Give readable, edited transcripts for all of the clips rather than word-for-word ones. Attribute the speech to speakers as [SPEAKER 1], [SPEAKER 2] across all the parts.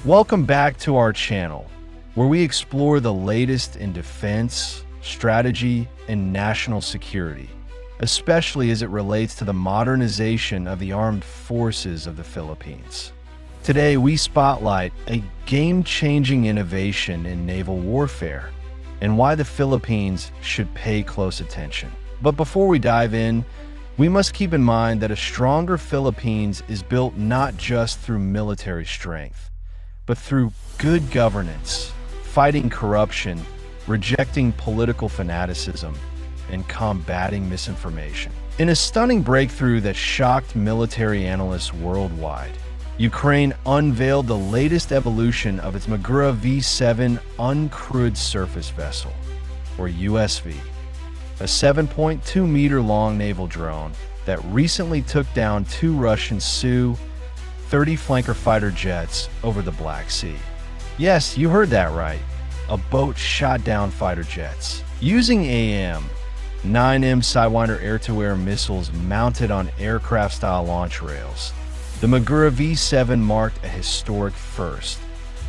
[SPEAKER 1] Welcome back to our channel, where we explore the latest in defense, strategy, and national security, especially as it relates to the modernization of the armed forces of the Philippines. Today, we spotlight a game-changing innovation in naval warfare and why the Philippines should pay close attention. But before we dive in, we must keep in mind that a stronger Philippines is built not just through military strength, but through good governance, fighting corruption, rejecting political fanaticism, and combating misinformation. In a stunning breakthrough that shocked military analysts worldwide, Ukraine unveiled the latest evolution of its Magura V7 uncrewed surface vessel, or USV, a 7.2-meter-long naval drone that recently took down two Russian Su-30 flanker fighter jets over the Black Sea. Yes, you heard that right. A boat shot down fighter jets. Using AIM-9M Sidewinder air-to-air missiles mounted on aircraft-style launch rails, the Magura V7 marked a historic first: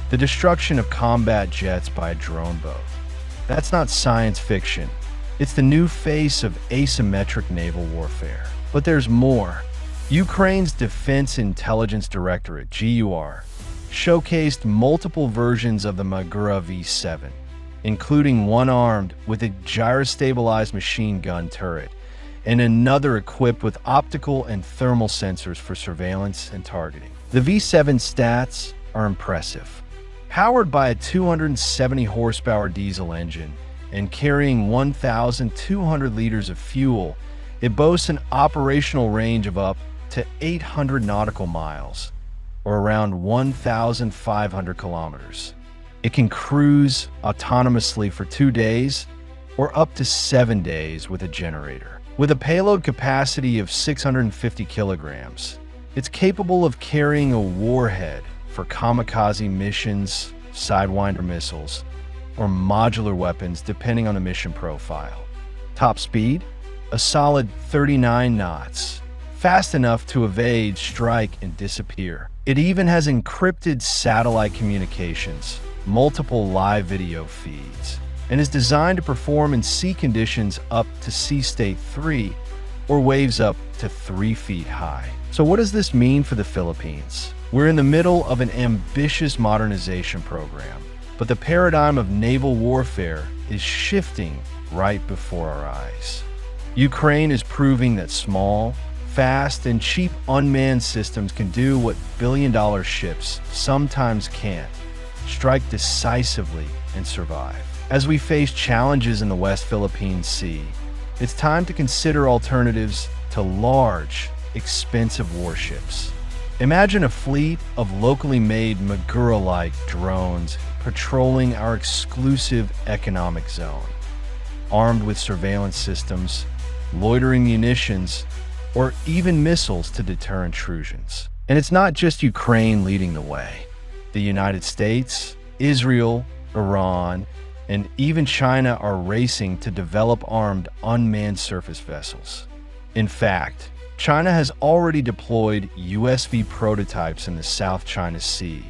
[SPEAKER 1] the destruction of combat jets by a drone boat. That's not science fiction. It's the new face of asymmetric naval warfare. But there's more. Ukraine's Defense Intelligence Directorate, GUR, showcased multiple versions of the Magura V7, including one armed with a gyrostabilized machine gun turret and another equipped with optical and thermal sensors for surveillance and targeting. The V7 stats are impressive. Powered by a 270 horsepower diesel engine and carrying 1,200 liters of fuel, it boasts an operational range of up to 800 nautical miles, or around 1,500 kilometers. It can cruise autonomously for 2 days or up to 7 days with a generator. With a payload capacity of 650 kilograms, it's capable of carrying a warhead for kamikaze missions, Sidewinder missiles, or modular weapons depending on the mission profile. Top speed? A solid 39 knots. Fast enough to evade, strike, and disappear. It even has encrypted satellite communications, multiple live video feeds, and is designed to perform in sea conditions up to sea state 3 or waves up to 3 feet high. So what does this mean for the Philippines? We're in the middle of an ambitious modernization program, but the paradigm of naval warfare is shifting right before our eyes. Ukraine is proving that small, fast, and cheap unmanned systems can do what billion-dollar ships sometimes can't: strike decisively and survive. As we face challenges in the West Philippine Sea, it's time to consider alternatives to large, expensive warships. Imagine a fleet of locally made Magura-like drones patrolling our exclusive economic zone, armed with surveillance systems, loitering munitions, or even missiles to deter intrusions. And it's not just Ukraine leading the way. The United States, Israel, Iran, and even China are racing to develop armed unmanned surface vessels. In fact, China has already deployed USV prototypes in the South China Sea,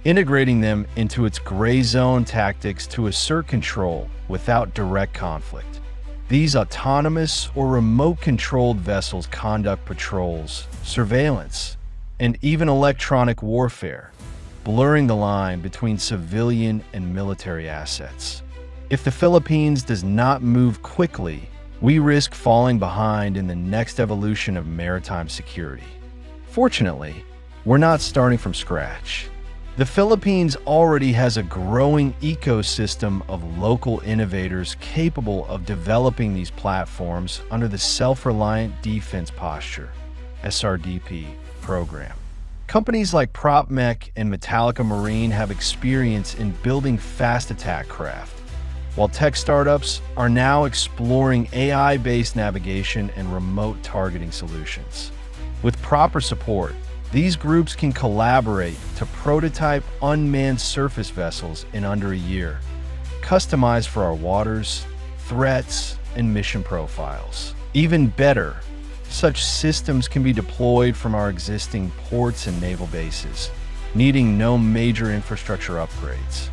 [SPEAKER 1] integrating them into its gray zone tactics to assert control without direct conflict. These autonomous or remote-controlled vessels conduct patrols, surveillance, and even electronic warfare, blurring the line between civilian and military assets. If the Philippines does not move quickly, we risk falling behind in the next evolution of maritime security. Fortunately, we're not starting from scratch. The Philippines already has a growing ecosystem of local innovators capable of developing these platforms under the Self-Reliant Defense Posture (SRDP) program. Companies like PropMech and Metallica Marine have experience in building fast attack craft, while tech startups are now exploring AI-based navigation and remote targeting solutions. With proper support, these groups can collaborate to prototype unmanned surface vessels in under a year, customized for our waters, threats, and mission profiles. Even better, such systems can be deployed from our existing ports and naval bases, needing no major infrastructure upgrades.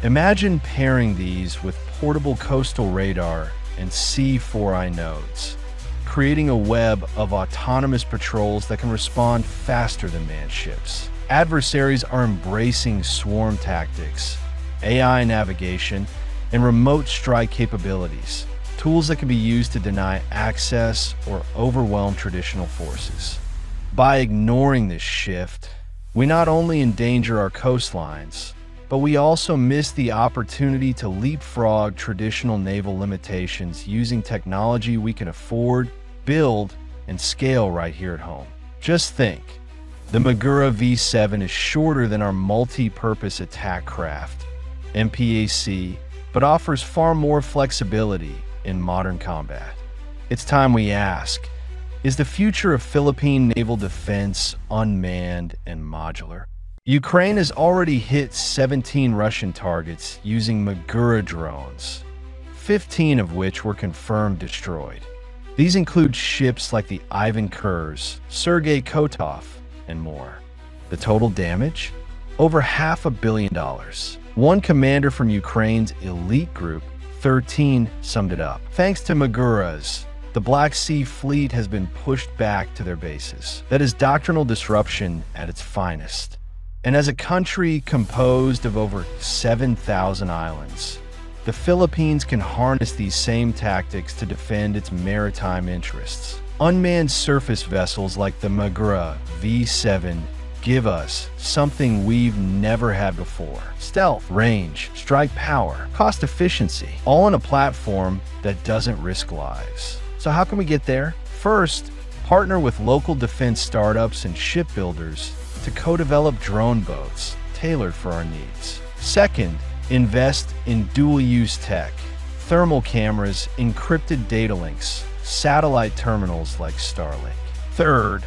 [SPEAKER 1] Imagine pairing these with portable coastal radar and C4I nodes, creating a web of autonomous patrols that can respond faster than manned ships. Adversaries are embracing swarm tactics, AI navigation, and remote strike capabilities, tools that can be used to deny access or overwhelm traditional forces. By ignoring this shift, we not only endanger our coastlines, but we also miss the opportunity to leapfrog traditional naval limitations using technology we can afford, build, and scale right here at home. Just think, the Magura V7 is shorter than our multi-purpose attack craft, MPAC, but offers far more flexibility in modern combat. It's time we ask, is the future of Philippine naval defense unmanned and modular? Ukraine has already hit 17 Russian targets using Magura drones, 15 of which were confirmed destroyed. These include ships like the Ivan Kurs, Sergei Kotov, and more. The total damage? Over $500 million. One commander from Ukraine's elite group, 13, summed it up. Thanks to Maguras, the Black Sea Fleet has been pushed back to their bases. That is doctrinal disruption at its finest. And as a country composed of over 7,000 islands, the Philippines can harness these same tactics to defend its maritime interests. Unmanned surface vessels like the Magura V7 give us something we've never had before. Stealth, range, strike power, cost efficiency, all on a platform that doesn't risk lives. So how can we get there? First, partner with local defense startups and shipbuilders to co-develop drone boats tailored for our needs. Second, invest in dual-use tech, thermal cameras, encrypted data links, satellite terminals like Starlink. Third,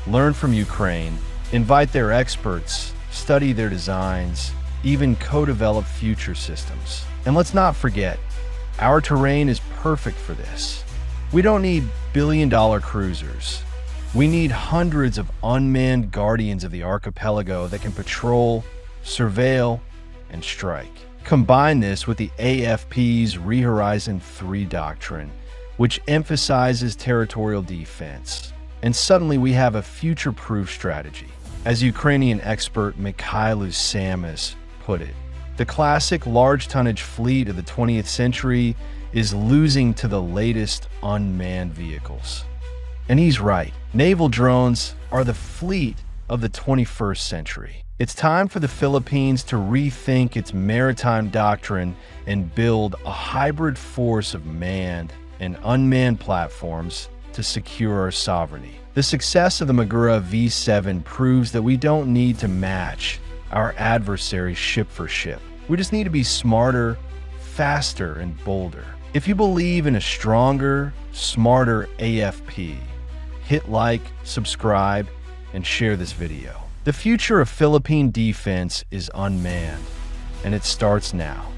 [SPEAKER 1] learn from Ukraine, invite their experts, study their designs, even co-develop future systems. And let's not forget, our terrain is perfect for this. We don't need billion-dollar cruisers. We need hundreds of unmanned guardians of the archipelago that can patrol, surveil, and strike. Combine this with the AFP's Rehorizon 3 doctrine, which emphasizes territorial defense, and suddenly we have a future-proof strategy. As Ukrainian expert Mikhailo Samas put it, the classic large-tonnage fleet of the 20th century is losing to the latest unmanned vehicles. And he's right. Naval drones are the fleet of the 21st century. It's time for the Philippines to rethink its maritime doctrine and build a hybrid force of manned and unmanned platforms to secure our sovereignty. The success of the Magura V7 proves that we don't need to match our adversaries ship for ship. We just need to be smarter, faster, and bolder. If you believe in a stronger, smarter AFP, hit like, subscribe, and share this video. The future of Philippine defense is unmanned, and it starts now.